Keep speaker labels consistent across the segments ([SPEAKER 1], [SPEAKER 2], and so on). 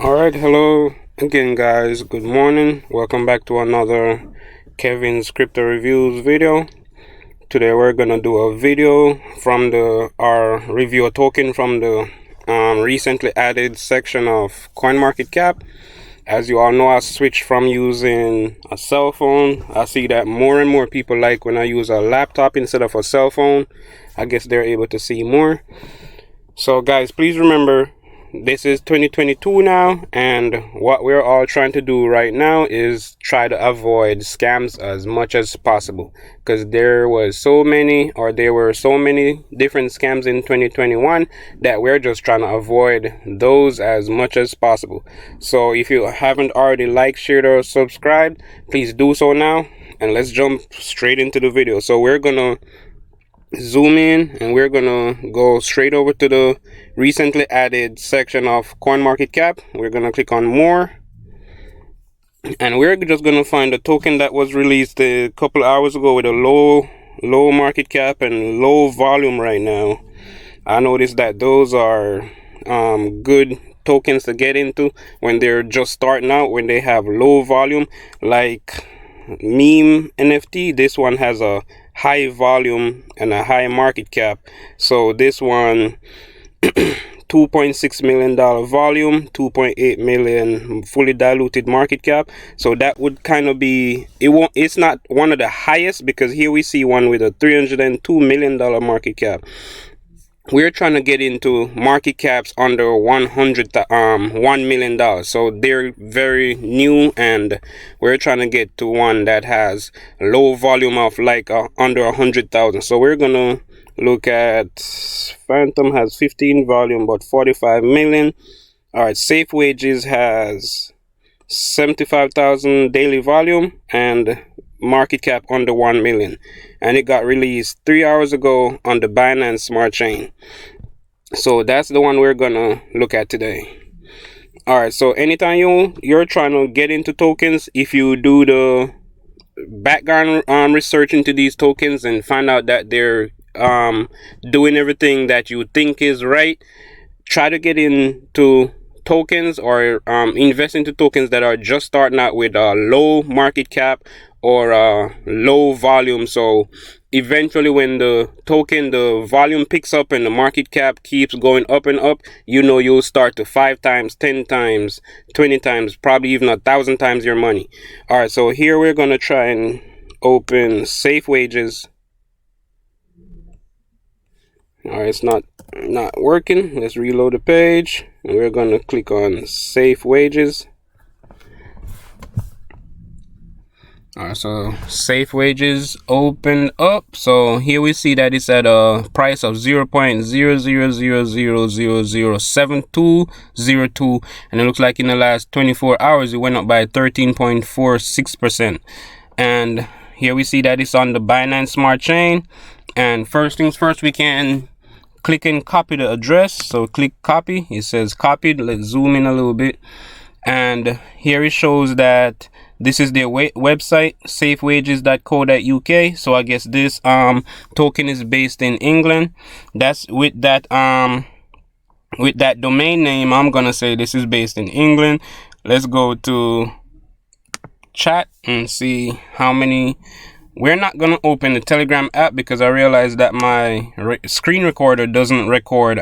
[SPEAKER 1] Alright, hello again guys, good morning. Welcome back to another Kevin's Crypto Reviews video. Today we're gonna do a video from our review a token from the recently added section of CoinMarketCap. As you all know, I switched from using a cell phone. I see that more and more people like when I use a laptop instead of a cell phone. I guess they're able to see more. So guys, please remember, this is 2022 now, and what we're all trying to do right now is try to avoid scams as much as possible, because there were so many different scams in 2021 that we're just trying to avoid those as much as possible. So if you haven't already liked, shared, or subscribed, please do so now, and let's jump straight into the video. So we're gonna zoom in and we're gonna go straight over to the recently added section of CoinMarketCap. We're gonna click on more, and we're just gonna find a token that was released a couple hours ago with a low market cap and low volume right now. I noticed that those are good tokens to get into when they're just starting out, when they have low volume, like meme NFT. This one has a high volume and a high market cap. So this one $2.6 million volume, 2.8 million fully diluted market cap. So that would kind of be, it's not one of the highest, because here we see one with a $302 million market cap. We're trying to get into market caps under $1 million. So they're very new, and we're trying to get to one that has low volume of like under 100,000. So we're gonna look at Phantom has 15 volume but 45 million. All right, SafeWages has 75,000 daily volume and market cap under 1 million, and it got released 3 hours ago on the Binance Smart Chain. So that's the one we're gonna look at today. All right, so anytime you're trying to get into tokens, if you do the background research into these tokens and find out that they're doing everything that you think is right, try to get into tokens or invest into tokens that are just starting out with a low market cap or low volume. So eventually when the volume picks up and the market cap keeps going up and up, you'll start to 5 times, 10 times, 20 times, probably even 1,000 times your money. All right, so here we're gonna try and open SafeWages. All right, it's not working. Let's reload the page, and we're gonna click on SafeWages. All right, so SafeWages opened up. So here we see that it's at a price of 0.0000007202, and it looks like in the last 24 hours it went up by 13.46%. And here we see that it's on the Binance Smart Chain. And first things first, we can click and copy the address. So click copy. It says copied. Let's zoom in a little bit, and here it shows that this is their website, SafeWages.co.uk. So I guess this token is based in England. That's with that domain name, I'm gonna say this is based in England. Let's go to chat and see how many. We're not gonna open the Telegram app because I realized that my screen recorder doesn't record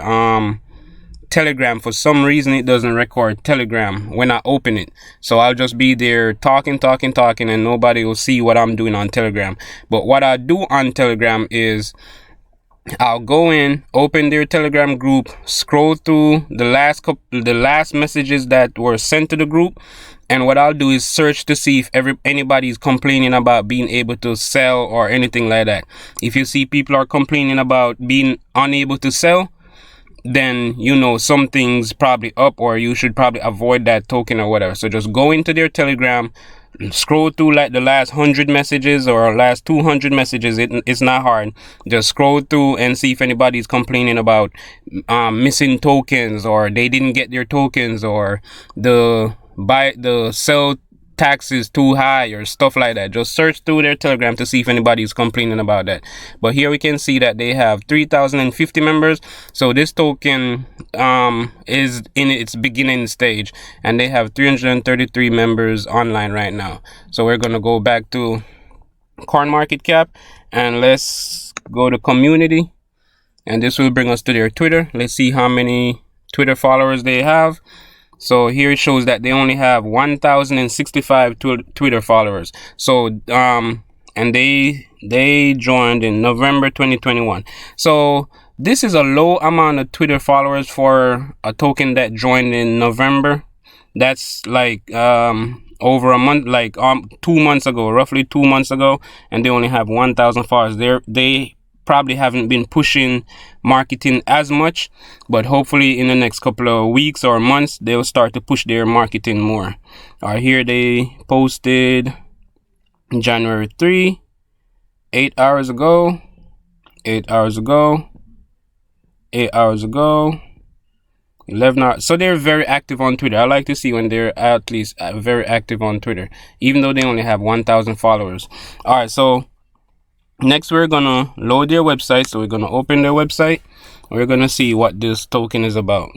[SPEAKER 1] Telegram. For some reason it doesn't record Telegram when I open it. So I'll just be there talking, and nobody will see what I'm doing on Telegram. But what I do on Telegram is I'll go in, open their Telegram group, scroll through the last messages that were sent to the group, and what I'll do is search to see if anybody's complaining about being able to sell or anything like that. If you see people are complaining about being unable to sell, then something's probably up, or you should probably avoid that token or whatever. So just go into their Telegram, scroll through like the last 100 messages or last 200 messages. It's not hard. Just scroll through and see if anybody's complaining about missing tokens, or they didn't get their tokens, or the sell taxes too high or stuff like that. Just search through their Telegram to see if anybody's complaining about that. But here we can see that they have 3,050 members. So this token is in its beginning stage, and they have 333 members online right now. So we're gonna go back to CoinMarketCap and let's go to community, and this will bring us to their Twitter. Let's see how many Twitter followers they have. So here it shows that they only have 1,065 Twitter followers. So and they joined in November 2021. So this is a low amount of Twitter followers for a token that joined in November. That's like over a month, like 2 months ago, roughly 2 months ago, and they only have 1,000 followers. They probably haven't been pushing marketing as much, but hopefully in the next couple of weeks or months they'll start to push their marketing more. Here they posted January 3, 8 hours ago, 8 hours ago, 8 hours ago, 11 hours. So they're very active on Twitter. I like to see when they're at least very active on Twitter, even though they only have 1,000 followers. All right, so next we're gonna load their website. So we're gonna open their website. We're gonna see what this token is about.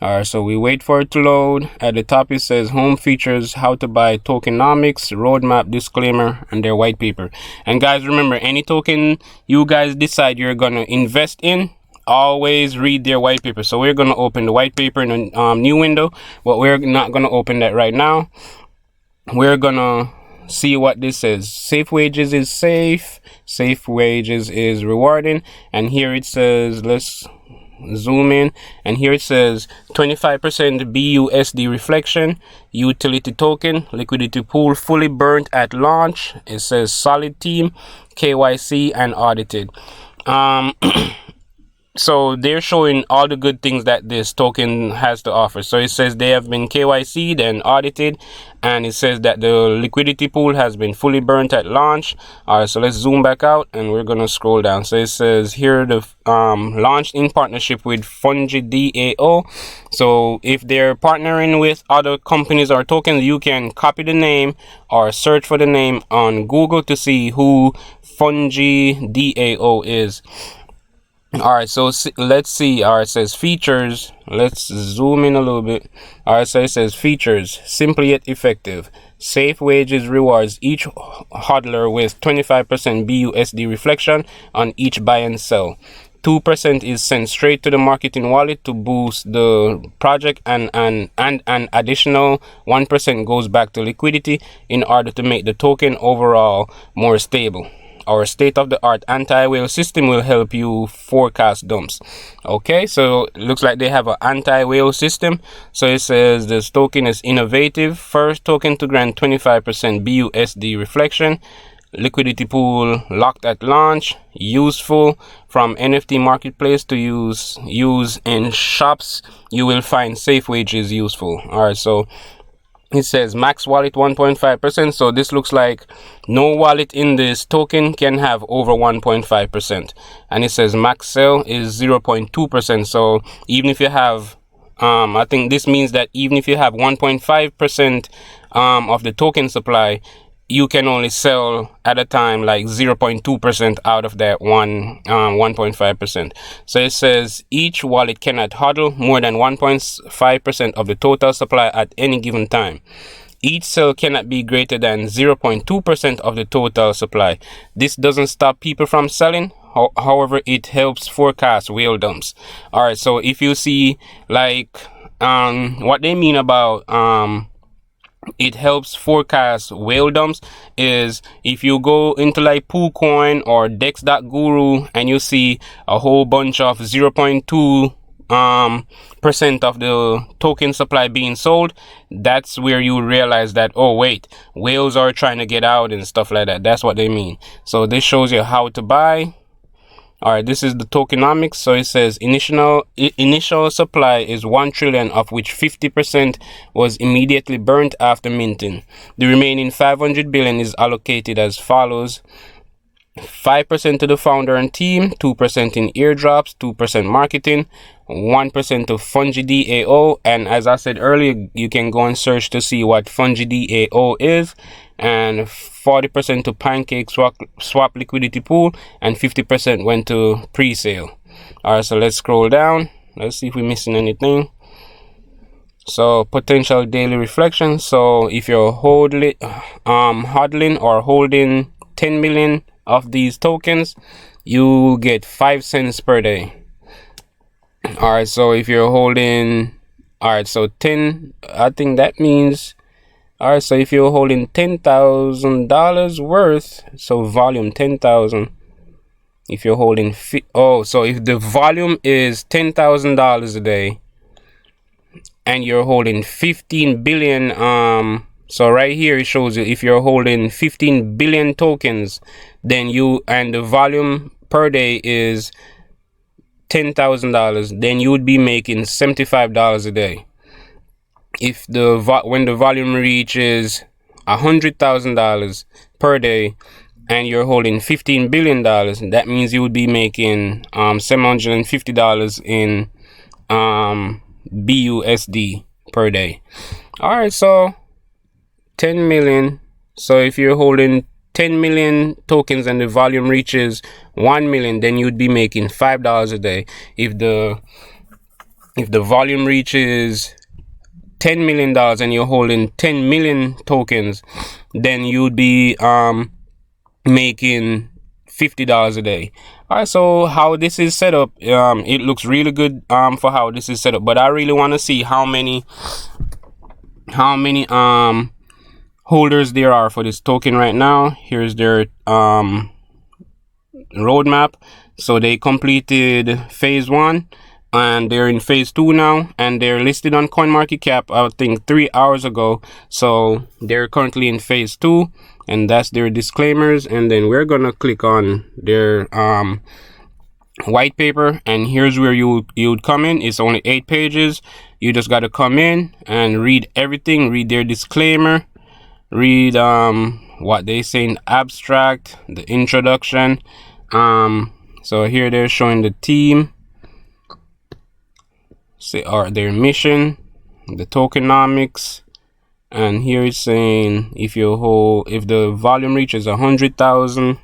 [SPEAKER 1] All right, so we wait for it to load. At the top it says home features, how to buy, tokenomics, roadmap, disclaimer, and their white paper. And guys, remember, any token you guys decide you're gonna invest in, always read their white paper. So we're gonna open the white paper in a new window, but we're not gonna open that right now. We're gonna see what this says. SafeWages is safe, SafeWages is rewarding, and here it says, let's zoom in, and here it says 25% BUSD reflection, utility token, liquidity pool fully burnt at launch. It says solid team, KYC, and audited. So they're showing all the good things that this token has to offer. So it says they have been KYC'd and audited, and it says that the liquidity pool has been fully burnt at launch. All right, so let's zoom back out and we're gonna scroll down. So it says here the launched in partnership with Fungi.dao. So if they're partnering with other companies or tokens, you can copy the name or search for the name on Google to see who Fungi.dao is. All right, so let's see. All right, it says features. Let's zoom in a little bit. All right, so it says features, simple yet effective. SafeWages rewards each hodler with 25% BUSD reflection on each buy and sell. 2% is sent straight to the marketing wallet to boost the project, and an additional 1% goes back to liquidity in order to make the token overall more stable. Our state-of-the-art anti-whale system will help you forecast dumps. Okay, so it looks like they have an anti-whale system. So it says this token is innovative. First token to grant 25% BUSD reflection. Liquidity pool locked at launch. Useful from NFT marketplace to use in shops. You will find SafeWages useful. All right, so it says max wallet 1.5%. So this looks like no wallet in this token can have over 1.5%. And it says max sell is 0.2%. So even if you have I think this means that even if you have 1.5% of the token supply, you can only sell at a time like 0.2% out of that 1.5%. So it says each wallet cannot hodl more than 1.5% of the total supply at any given time. Each sell cannot be greater than 0.2% of the total supply. This doesn't stop people from selling. However, it helps forecast whale dumps. All right, so if you see like what they mean about it helps forecast whale dumps is if you go into like Poocoin or dex.guru and you see a whole bunch of 0.2% of the token supply being sold, that's where you realize that, oh wait, whales are trying to get out and stuff like that. That's what they mean. So this shows you how to buy. All right, this is the tokenomics. So it says initial supply is 1 trillion, of which 50% was immediately burnt after minting. The remaining 500 billion is allocated as follows. 5% to the founder and team, 2% in airdrops, 2% marketing, 1% to Fungi.dao. And as I said earlier, you can go and search to see what Fungi.dao is. And 40% to Pancake swap liquidity pool, and 50% went to pre-sale. All right, so let's scroll down. Let's see if we're missing anything. So potential daily reflection. So if you're hodling or holding 10 million of these tokens, you get 5 cents per day. All right, so if you're holding, all right, so 10, I think that means, all right, so if you're holding $10,000 worth, so volume 10,000, if you're holding so if the volume is $10,000 a day and you're holding 15 billion, so right here it shows you if you're holding 15 billion tokens, then the volume per day is $10,000, then you would be making $75 a day. If when the volume reaches $100,000 per day and you're holding $15 billion, that means you would be making $750 in BUSD per day. All right, so 10 million. So if you're holding 10 million tokens and the volume reaches 1 million, then you'd be making $5 a day. If the volume reaches $10 million and you're holding 10 million tokens, then you'd be making $50 a day. All right, so how this is set up, it looks really good for how this is set up, but I really want to see how many holders there are for this token right now. Here's their roadmap. So they completed phase 1 and they're in phase 2 now, and they're listed on CoinMarketCap I think 3 hours ago. So they're currently in phase 2, and that's their disclaimers. And then we're gonna click on their white paper, and here's where you'd come in. It's only 8 pages. You just got to come in and read everything, read their disclaimer, read what they say in abstract, the introduction. So here they're showing the team, or their mission, the tokenomics, and here it's saying if the volume reaches 100,000,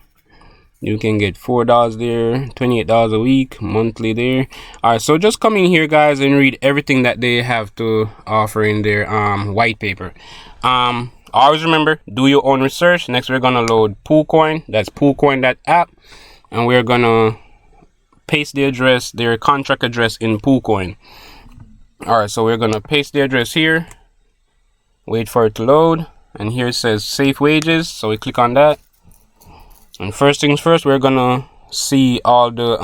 [SPEAKER 1] you can get $4 there, $28 a week, monthly there. All right, so just come in here, guys, and read everything that they have to offer in their white paper. Always remember, do your own research. Next, we're gonna load Poocoin. That's Poocoin.app, and we're gonna paste the address, their contract address, in Poocoin. All right, so we're gonna paste the address here. Wait for it to load, and here it says SafeWages. So we click on that. And first things first, we're gonna see all the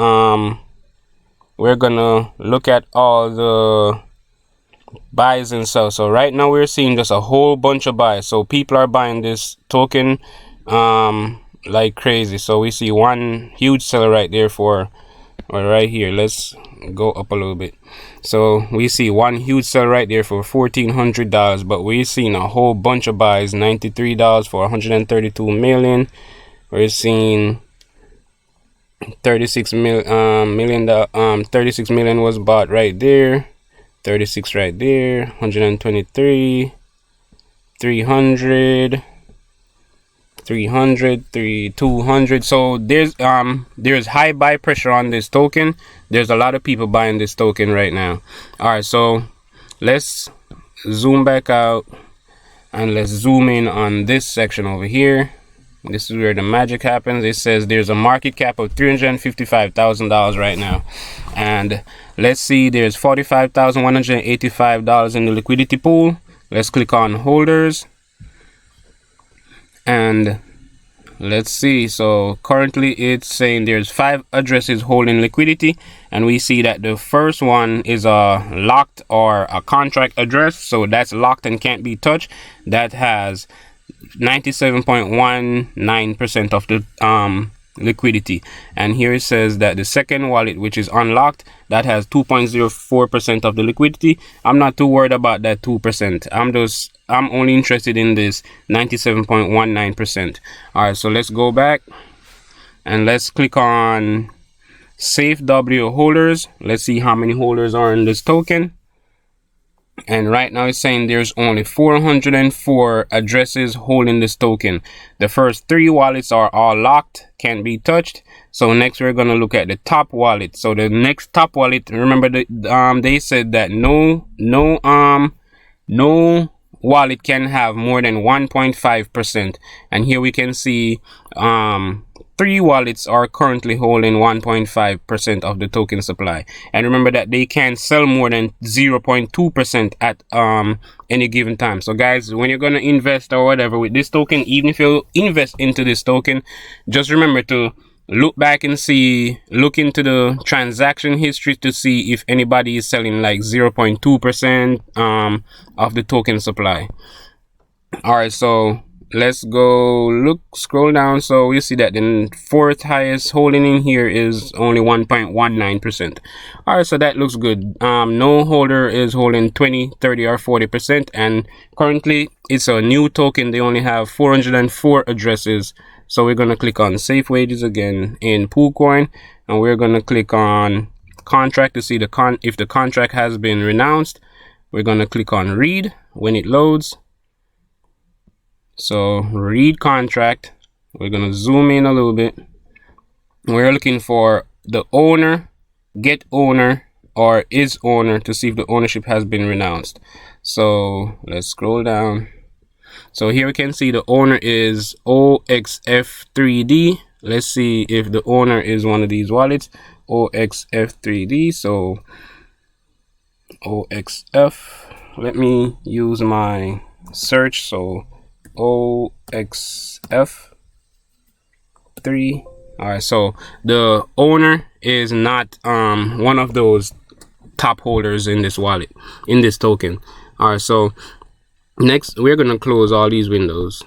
[SPEAKER 1] we're gonna look at all the buys and sells. So right now we're seeing just a whole bunch of buys. So people are buying this token like crazy. So we see one huge seller right there right here. Let's go up a little bit. So we see one huge sell right there for $1,400, but we're seeing a whole bunch of buys. $93 for 132 million. We're seeing 36 million was bought right there, 36 right there, 123, 300, 200. So there's high buy pressure on this token. There's a lot of people buying this token right now. All right, so let's zoom back out and let's zoom in on this section over here. This is where the magic happens. It says there's a market cap of $355,000 right now, and let's see, there's $45,185 in the liquidity pool. Let's click on holders, and let's see. So currently it's saying there's 5 addresses holding liquidity, and we see that the first one is a locked or a contract address, so that's locked and can't be touched. That has 97.19% of the liquidity. And here it says that the second wallet, which is unlocked, that has 2.04% of the liquidity. I'm not too worried about that 2%. I'm only interested in this 97.19%. All right, so let's go back and let's click on SafeW holders. Let's see how many holders are in this token. And right now it's saying there's only 404 addresses holding this token. The first 3 wallets are all locked, can't be touched. So next we're going to look at the top wallet. So the next top wallet, remember they said that no wallet can have more than 1.5%, and here we can see 3 wallets are currently holding 1.5% of the token supply. And remember that they can sell more than 0.2% at any given time. So guys, when you're going to invest or whatever with this token, even if you invest into this token, just remember to look back and look into the transaction history to see if anybody is selling like 0.2% of the token supply. All right, so let's go scroll down. So we see that the 4th highest holding in here is only 1.19%. All right, so that looks good. No holder is holding 20, 30 or 40%, and currently it's a new token. They only have 404 addresses. So we're going to click on SafeWages again in Poolcoin, and we're going to click on contract to see if the contract has been renounced. We're going to click on read when it loads. So read contract, we're going to zoom in a little bit. We're looking for the owner, get owner, or is owner to see if the ownership has been renounced. So let's scroll down. So here we can see the owner is OXF3D. Let's see if the owner is one of these wallets, OXF3D. So OXF, let me use my search. So OXF3. All right, so the owner is not one of those top holders in this wallet, in this token. All right, so next we're going to close all these windows,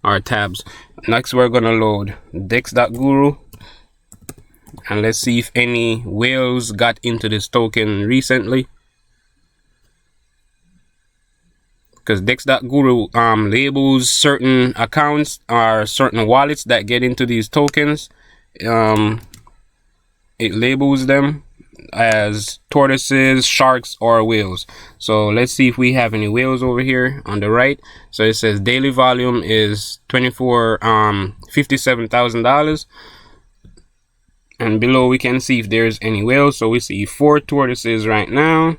[SPEAKER 1] our tabs. Next we're going to load dex.guru, and let's see if any whales got into this token recently, because dex.guru labels certain accounts or certain wallets that get into these tokens. It labels them as tortoises, sharks, or whales. So let's see if we have any whales over here on the right. So it says daily volume is $57,000, and below we can see if there's any whales. So we see 4 tortoises right now,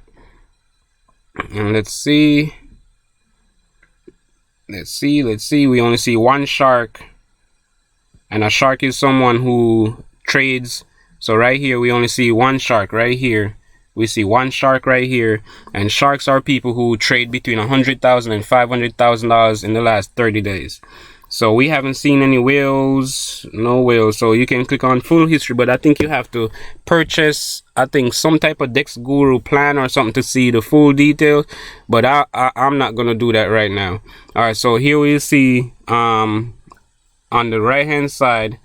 [SPEAKER 1] and let's see, we only see 1 shark, and a shark is someone who trades. So right here we only see 1 shark. Right here we see 1 shark right here, and sharks are people who trade between $100,000 and $500,000 in the last 30 days. So we haven't seen any whales, no whales. So you can click on full history, but I think you have to purchase, I think, some type of Dex Guru plan or something to see the full details, but I'm not gonna do that right now. All right, so here we see on the right hand side,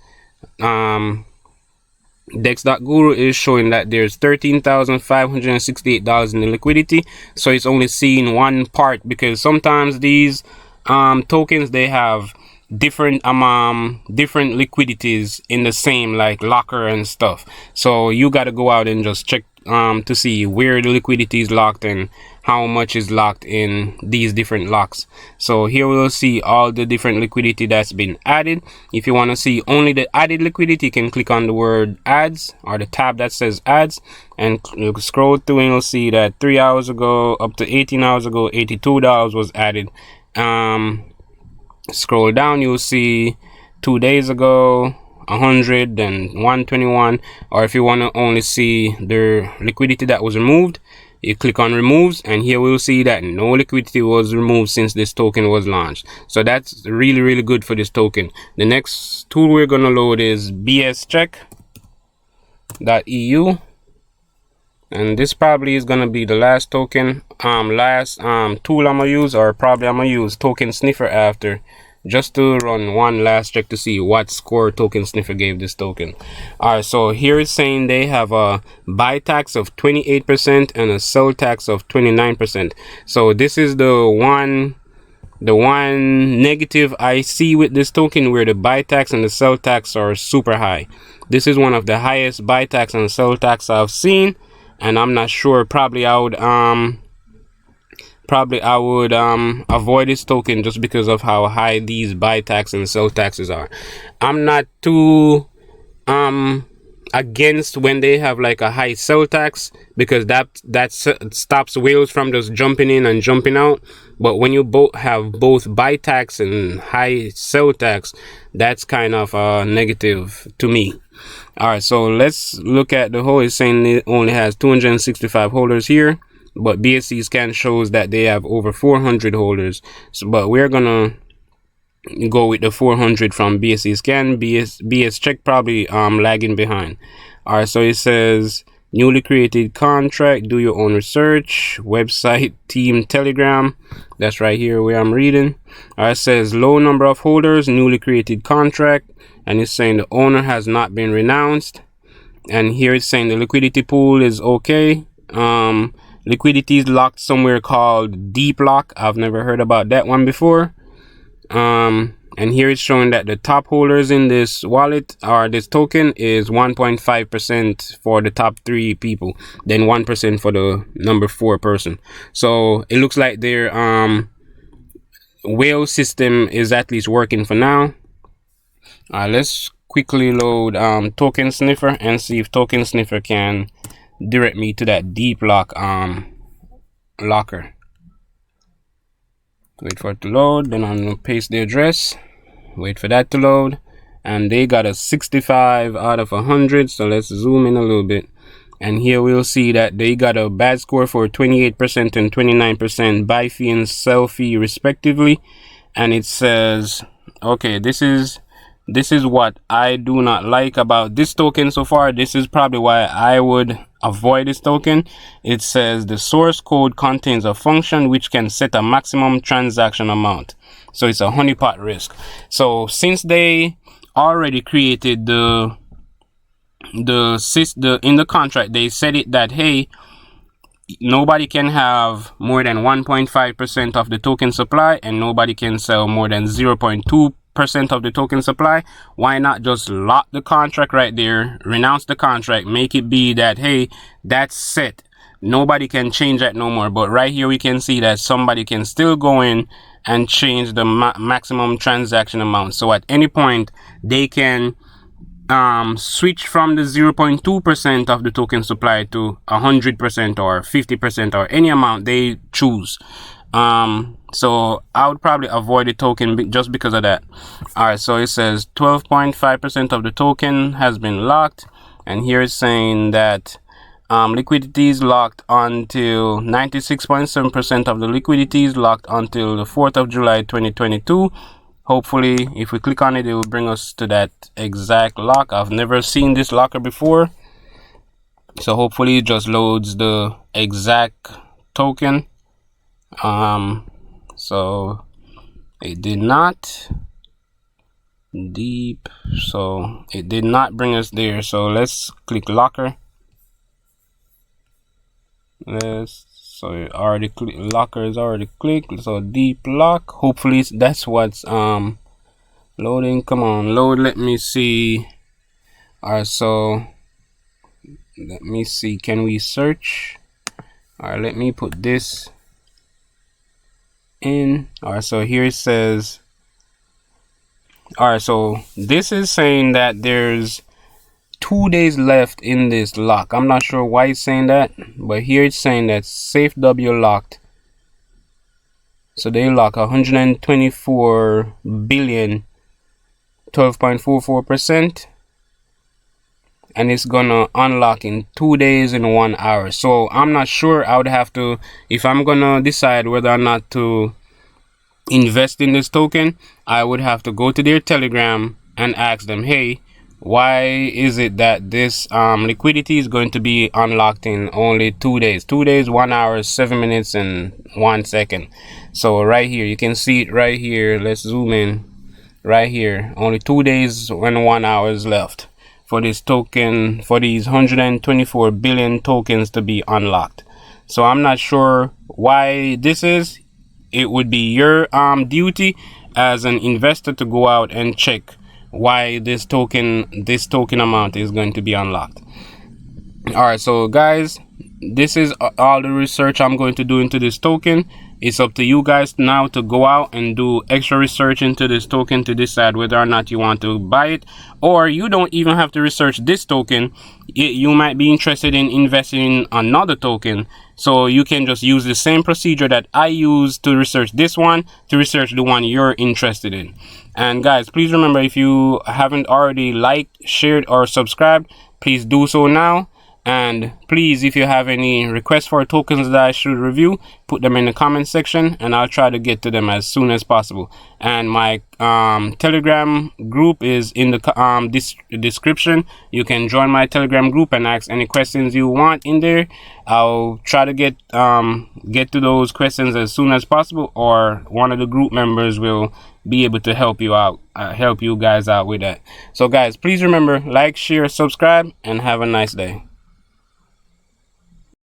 [SPEAKER 1] Dex.guru is showing that there's $13,568 in the liquidity. So it's only seeing one part, because sometimes these tokens, they have different liquidities in the same, like locker and stuff. So you got to go out and just check to see where the liquidity is locked and how much is locked in these different locks. So here we'll see all the different liquidity that's been added. If you want to see only the added liquidity, you can click on the word ads or the tab that says ads, and you can scroll through and you'll see that 3 hours ago up to 18 hours ago, $82 was added. Scroll down, you'll see 2 days ago 100, then 121. Or if you want to only see the liquidity that was removed, you click on removes, and here we'll see that no liquidity was removed since this token was launched. So that's really good for this token. The next tool we're going to load is bscheck.eu, and this probably is going to be the last token, tool I'm gonna use, or probably I'm gonna use Token Sniffer after, just to run one last check to see what score Token Sniffer gave this token. Alright, so here it's saying they have a buy tax of 28% and a sell tax of 29%. So this is the one The one negative I see with this token, where the buy tax and the sell tax are super high. This is one of the highest buy tax and sell tax I've seen, and I'm not sure. Probably I would avoid this token just because of how high these buy tax and sell taxes are. I'm not too against when they have like a high sell tax, because that stops whales from just jumping in and jumping out. But when you have both buy tax and high sell tax, that's kind of negative to me. All right, so let's look at the whole. It's saying it only has 265 holders here, but BSC scan shows that they have over 400 holders. So, but we're gonna go with the 400 from BSC scan. bscheck probably lagging behind. All right, so it says newly created contract, do your own research, website, team, Telegram. That's right here where I'm reading. All right, it says low number of holders, newly created contract, and it's saying the owner has not been renounced. And here it's saying the liquidity pool is okay. Liquidity is locked somewhere called deep lock. I've never heard about that one before. And here it's showing that the top holders in this wallet, or this token, is 1.5% for the top 3 people, then 1% for the number 4 person. So it looks like their whale system is at least working for now. Let's quickly load token sniffer and see if token sniffer can direct me to that deep lock locker. Wait for it to load, then I'm gonna paste the address, wait for that to load, and they got a 65 out of 100. So let's zoom in a little bit, and here we'll see that they got a bad score for 28% and 29% buy fee and sell fee respectively. And it says, okay, this is what I do not like about this token so far. This is probably why I would avoid this token. It says the source code contains a function which can set a maximum transaction amount. So it's a honeypot risk. So since they already created in the contract, they said it that, hey, nobody can have more than 1.5% of the token supply, and nobody can sell more than 0.2% of the token supply. Why not just lock the contract right there, renounce the contract, make it be that, hey, that's set, nobody can change that no more. But right here we can see that somebody can still go in and change the maximum transaction amount. So at any point they can switch from the 0.2% of the token supply to 100% or 50% or any amount they choose. So I would probably avoid the token just because of that. All right, so it says 12.5% of the token has been locked, and here it's saying that liquidity is locked until 96.7% of the liquidity is locked until the 4th of July 2022. Hopefully, if we click on it, it will bring us to that exact lock. I've never seen this locker before, so hopefully it just loads the exact token. So it did not. Deep, so it did not bring us there. So let's click locker. So it already locker is already clicked. So deep lock. Hopefully that's what's loading. Come on, load. Let me see. All right, so let me see. Can we search? All right, let me put this in. All right, so here it says. All right, so this is saying that there's 2 days left in this lock. I'm not sure why it's saying that, but here it's saying that SafeW locked. So they lock 124 billion, 12.44%, and it's gonna unlock in 2 days and 1 hour. So I'm not sure. I would have to, if I'm gonna decide whether or not to invest in this token, I would have to go to their Telegram and ask them, hey, why is it that this liquidity is going to be unlocked in only 2 days? 2 days, 1 hour, 7 minutes and 1 second. So right here, you can see it right here. Let's zoom in right here. Only 2 days and 1 hour is left for this token, for these 124 billion tokens to be unlocked. So I'm not sure why this is. it would be your duty as an investor to go out and check why this token amount is going to be unlocked. All right, so guys, this is all the research I'm going to do into this token. It's up to you guys now to go out and do extra research into this token to decide whether or not you want to buy it, or you don't even have to research this token. You might be interested in investing in another token, so you can just use the same procedure that I used to research this one to research the one you're interested in. And guys, please remember, if you haven't already liked, shared, or subscribed, please do so now. And please, if you have any requests for tokens that I should review, put them in the comment section and I'll try to get to them as soon as possible. And my Telegram group is in the description. You can join my Telegram group and ask any questions you want in there. I'll try to get to those questions as soon as possible, or one of the group members will be able to help you out, help you guys out with that. So guys, please remember, like, share, subscribe, and have a nice day.